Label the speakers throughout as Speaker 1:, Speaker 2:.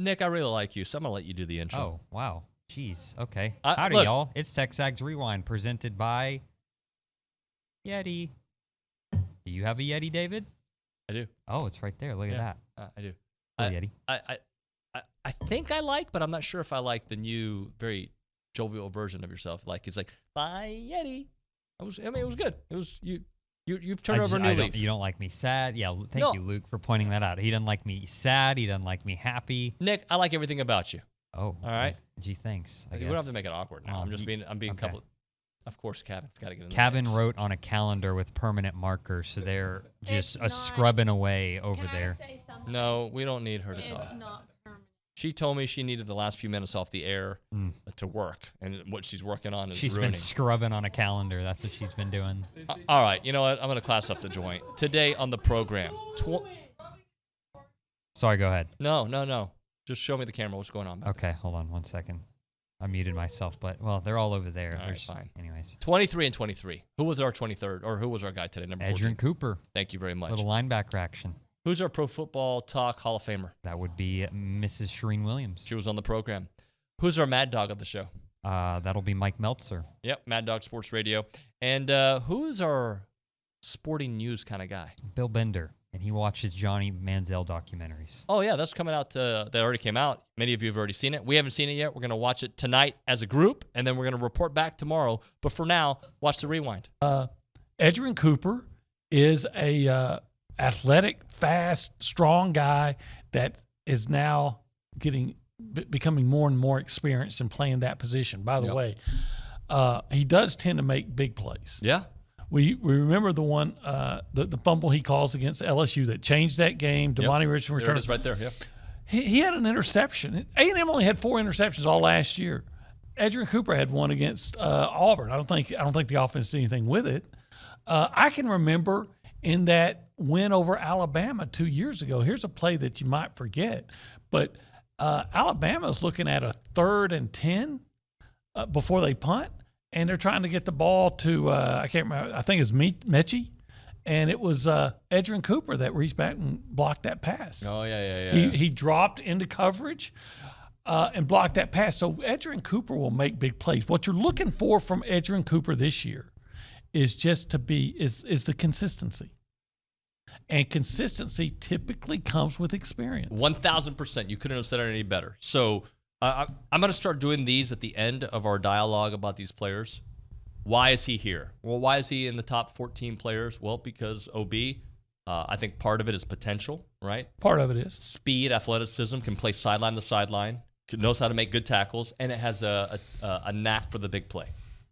Speaker 1: Nick, I really like you, so I'm going to let you do the intro.
Speaker 2: Oh, wow. Jeez. Okay. Howdy, y'all. It's TexAgs Rewind presented by Yeti. Do you have a Yeti, David?
Speaker 1: I do.
Speaker 2: Oh, it's right there. Look at that.
Speaker 1: I do.
Speaker 2: Oh, Yeti.
Speaker 1: I think I like, but I'm not sure if I like the new, very jovial version of yourself. Like, it's like, bye, Yeti. It was good. It was, you've turned over a new leaf.
Speaker 2: You don't like me sad? Yeah, thank you, Luke, for pointing that out. He doesn't like me sad. He doesn't like me happy.
Speaker 1: Nick, I like everything about you.
Speaker 2: Oh,
Speaker 1: all right.
Speaker 2: Gee, thanks.
Speaker 1: We don't have to make it awkward now. I'm being
Speaker 2: okay.
Speaker 1: a couple. Of course, Kevin's got to get in.
Speaker 2: Kevin wrote on a calendar with permanent markers, so they're just scrubbing away over there.
Speaker 3: I say something?
Speaker 1: No, we don't need her to talk.
Speaker 3: It's not permanent.
Speaker 1: She told me she needed the last few minutes off the air to work, and what she's working on is
Speaker 2: She's
Speaker 1: ruining.
Speaker 2: been scrubbing on a calendar. That's what she's been doing.
Speaker 1: All right, you know what? I'm going to class up the joint. Today on the program.
Speaker 2: Sorry, go ahead.
Speaker 1: No. Just show me the camera. What's going on?
Speaker 2: Okay, hold on 1 second. I muted myself, but, well, they're all over there.
Speaker 1: All right, fine.
Speaker 2: Anyways.
Speaker 1: 23 and 23. Who was our 23rd, or who was our guy today? Number 14.
Speaker 2: Adrian Cooper.
Speaker 1: Thank you very much.
Speaker 2: Little linebacker action.
Speaker 1: Who's our Pro Football Talk Hall of Famer?
Speaker 2: That would be Mrs. Charean Williams.
Speaker 1: She was on the program. Who's our Mad Dog of the show?
Speaker 2: That'll be Mike Meltser.
Speaker 1: Yep, Mad Dog Sports Radio. And who's our sporting news kind of guy?
Speaker 2: Bill Bender. And he watches Johnny Manziel documentaries.
Speaker 1: Oh, yeah, that's coming out. That already came out. Many of you have already seen it. We haven't seen it yet. We're going to watch it tonight as a group, and then we're going to report back tomorrow. But for now, watch the rewind.
Speaker 4: Adrian Cooper is a athletic, fast, strong guy that is now becoming more and more experienced in playing that position. By the way, he does tend to make big plays.
Speaker 1: Yeah.
Speaker 4: We remember the one, the fumble he calls against LSU that changed that game. Devontae Richardson returned.
Speaker 1: There it is right there, yeah.
Speaker 4: He had an interception. A&M only had 4 interceptions all last year. Adrian Cooper had one against Auburn. I don't think the offense did anything with it. I can remember in that win over Alabama 2 years ago. Here's a play that you might forget, but Alabama's looking at a 3rd and 10 before they punt. And they're trying to get the ball to, I can't remember, I think it's Mechie. And it was Adrian Cooper that reached back and blocked that pass.
Speaker 1: Oh, yeah.
Speaker 4: He dropped into coverage and blocked that pass. So Adrian Cooper will make big plays. What you're looking for from Adrian Cooper this year is just to be, is the consistency. And consistency typically comes with experience.
Speaker 1: 1,000%. You couldn't have said it any better. So I'm going to start doing these at the end of our dialogue about these players. Why is he here? Well, why is he in the top 14 players? Well, because OB, I think part of it is potential, right?
Speaker 4: Part of it is.
Speaker 1: Speed, athleticism, can play sideline to sideline, knows how to make good tackles, and it has a knack for the big play.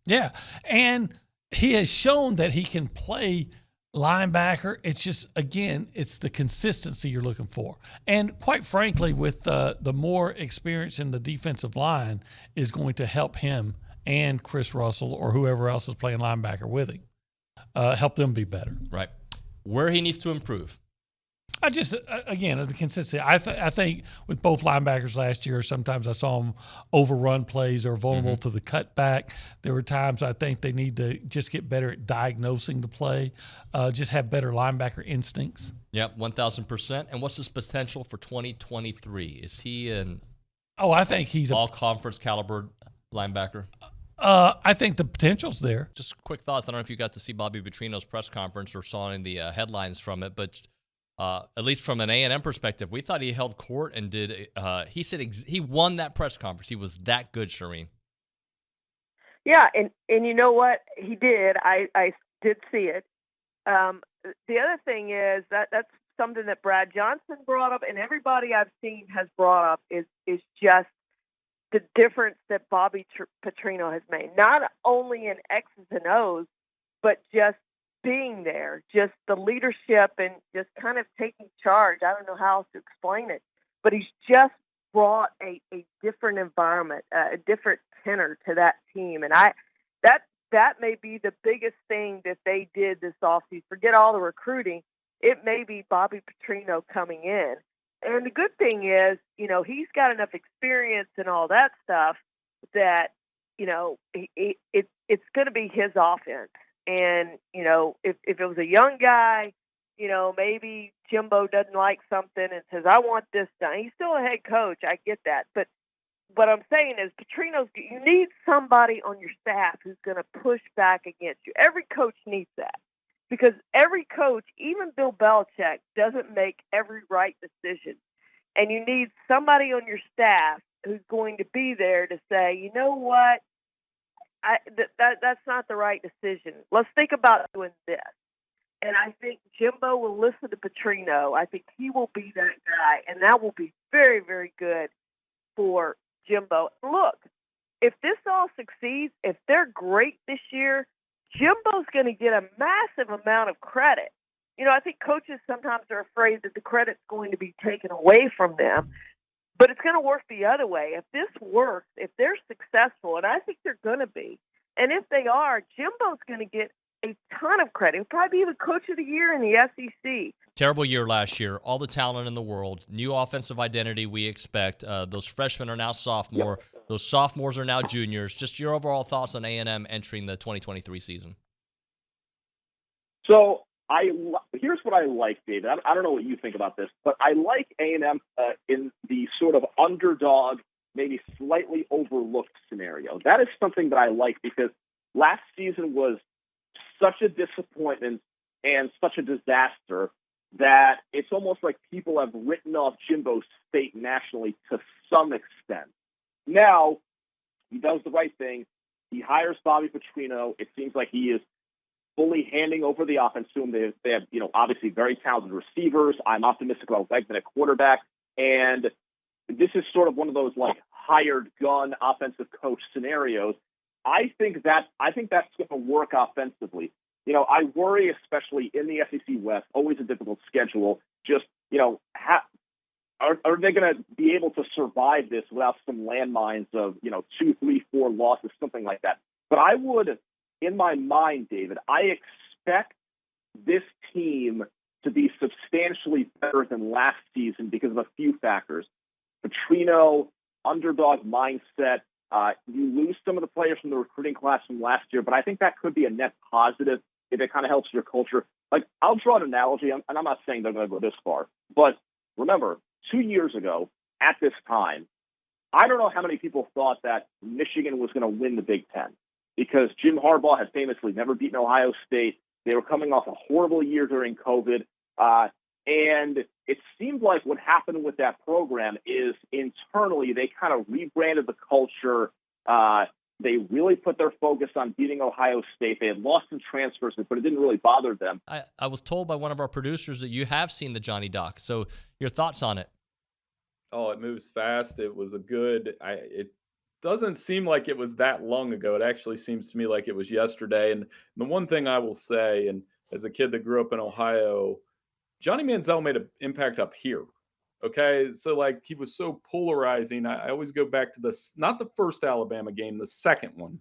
Speaker 4: Yeah, and he has shown that he can play linebacker. It's just, again, it's the consistency you're looking for. And quite frankly, with the more experience in the defensive line is going to help him and Chris Russell or whoever else is playing linebacker with him, help them be better.
Speaker 1: Right. Where he needs to improve.
Speaker 4: I just, again, the consistency. I think with both linebackers last year, sometimes I saw them overrun plays or vulnerable to the cutback. There were times I think they need to just get better at diagnosing the play, just have better linebacker instincts.
Speaker 1: Yep, 1,000%. And what's his potential for 2023? Is he an
Speaker 4: I think he's
Speaker 1: all-conference caliber linebacker?
Speaker 4: I think the potential's there.
Speaker 1: Just quick thoughts. I don't know if you got to see Bobby Petrino's press conference or saw any of the headlines from it, but at least from an A&M perspective, we thought he held court and did. He said he won that press conference. He was that good, Charean.
Speaker 5: Yeah, and you know what? He did. I did see it. The other thing is that's something that Brad Johnson brought up, and everybody I've seen has brought up is just the difference that Bobby Petrino has made, not only in X's and O's, but just being there, just the leadership and just kind of taking charge. I don't know how else to explain it, but he's just brought a different environment, a different tenor to that team. And that may be the biggest thing that they did this offseason. Forget all the recruiting. It may be Bobby Petrino coming in. And the good thing is, he's got enough experience and all that stuff that, it's going to be his offense. And, if it was a young guy, maybe Jimbo doesn't like something and says, I want this done. He's still a head coach. I get that. But what I'm saying is you need somebody on your staff who's going to push back against you. Every coach needs that because every coach, even Bill Belichick, doesn't make every right decision. And you need somebody on your staff who's going to be there to say, you know what, that's not the right decision. Let's think about doing this. And I think Jimbo will listen to Petrino. I think he will be that guy, and that will be very, very good for Jimbo. Look, if this all succeeds, if they're great this year, Jimbo's going to get a massive amount of credit. You know, I think coaches sometimes are afraid that the credit's going to be taken away from them, but it's going to work the other way. If this works, if they're successful, and I think they're going to be, and if they are, Jimbo's going to get a ton of credit. He'll probably be the coach of the year in the SEC.
Speaker 1: Terrible year last year. All the talent in the world. New offensive identity we expect. Those freshmen are now sophomore. Yep. Those sophomores are now juniors. Just your overall thoughts on A&M entering the 2023 season.
Speaker 3: So here's what I like, David. I don't know what you think about this, but I like A&M in the sort of underdog, maybe slightly overlooked scenario. That is something that I like because last season was such a disappointment and such a disaster that it's almost like people have written off Jimbo State nationally to some extent. Now, he does the right thing. He hires Bobby Petrino. It seems like he is fully handing over the offense to him. They have, obviously very talented receivers. I'm optimistic about Wegman at quarterback. And this is sort of one of those like hired gun offensive coach scenarios. I think that's going to work offensively. I worry, especially in the SEC West, always a difficult schedule. Just, are they going to be able to survive this without some landmines of, 2, 3, 4 losses, something like that? But I would, in my mind, David, I expect this team to be substantially better than last season because of a few factors. Petrino, underdog mindset. You lose some of the players from the recruiting class from last year, but I think that could be a net positive if it kind of helps your culture. Like, I'll draw an analogy, and I'm not saying they're going to go this far, but remember, 2 years ago, at this time, I don't know how many people thought that Michigan was going to win the Big Ten because Jim Harbaugh had famously never beaten Ohio State. They were coming off a horrible year during COVID, and it seemed like what happened with that program is internally they kind of rebranded the culture. They really put their focus on beating Ohio State. They had lost some transfers, but it didn't really bother them.
Speaker 1: I was told by one of our producers that you have seen the Johnny Doc. So your thoughts on it?
Speaker 6: Oh, it moves fast. It was it doesn't seem like it was that long ago. It actually seems to me like it was yesterday. And the one thing I will say, and as a kid that grew up in Ohio, Johnny Manziel made an impact up here. Okay, so like he was so polarizing. I always go back to not the first Alabama game, the second one,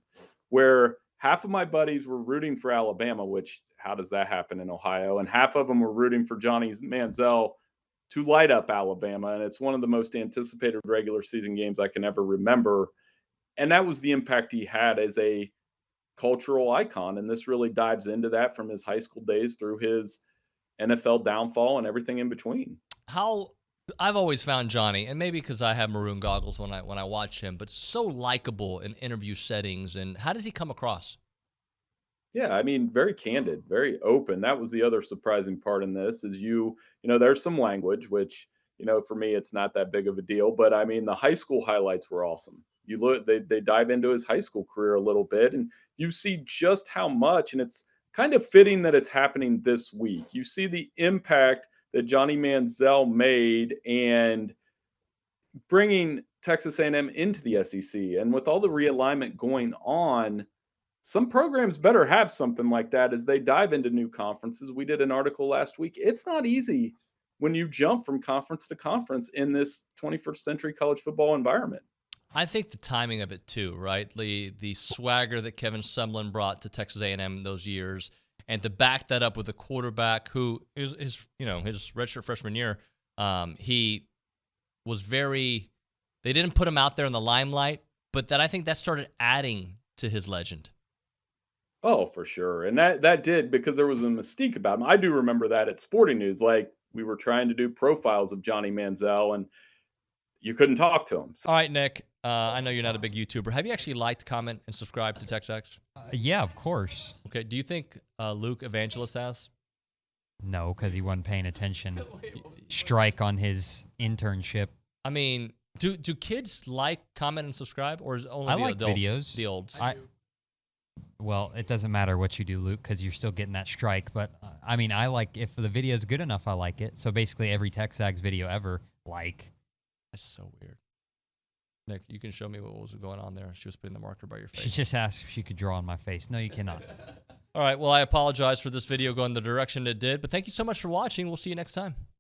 Speaker 6: where half of my buddies were rooting for Alabama, which how does that happen in Ohio? And half of them were rooting for Johnny Manziel to light up Alabama. And it's one of the most anticipated regular season games I can ever remember. And that was the impact he had as a cultural icon. And this really dives into that from his high school days through his NFL downfall and everything in between.
Speaker 1: I've always found Johnny, and maybe because I have maroon goggles when I watch him, but so likable in interview settings. And how does he come across?
Speaker 6: Yeah, I mean, very candid, very open. That was the other surprising part in this is there's some language, which, for me, it's not that big of a deal. But I mean, the high school highlights were awesome. You look, they dive into his high school career a little bit, and you see just how much, and it's kind of fitting that it's happening this week. You see the impact that Johnny Manziel made and bringing Texas A&M into the SEC. And with all the realignment going on, some programs better have something like that as they dive into new conferences. We did an article last week. It's not easy when you jump from conference to conference in this 21st century college football environment.
Speaker 1: I think the timing of it too, right? The swagger that Kevin Sumlin brought to Texas A&M those years, and to back that up with a quarterback who his redshirt freshman year, he was they didn't put him out there in the limelight, but I think that started adding to his legend.
Speaker 6: Oh, for sure. And that did, because there was a mystique about him. I do remember that at Sporting News. Like, we were trying to do profiles of Johnny Manziel, and you couldn't talk to him.
Speaker 1: All right, Nick. I know you're not a big YouTuber. Have you actually liked, comment, and subscribed to TexAgs?
Speaker 2: Yeah, of course.
Speaker 1: Okay. Do you think Luke Evangelist has?
Speaker 2: No, because he wasn't paying attention. Strike on his internship.
Speaker 1: I mean, do kids like, comment, and subscribe, or is it only the
Speaker 2: like
Speaker 1: adults?
Speaker 2: videos.
Speaker 1: The olds.
Speaker 2: Well, it doesn't matter what you do, Luke, because you're still getting that strike. But I mean, I like if the video is good enough, I like it. So basically, every TexAgs video ever, like.
Speaker 1: That's so weird. Nick, you can show me what was going on there. She was putting the marker by your face.
Speaker 2: She just asked if she could draw on my face. No, you cannot.
Speaker 1: All right. Well, I apologize for this video going the direction it did, but thank you so much for watching. We'll see you next time.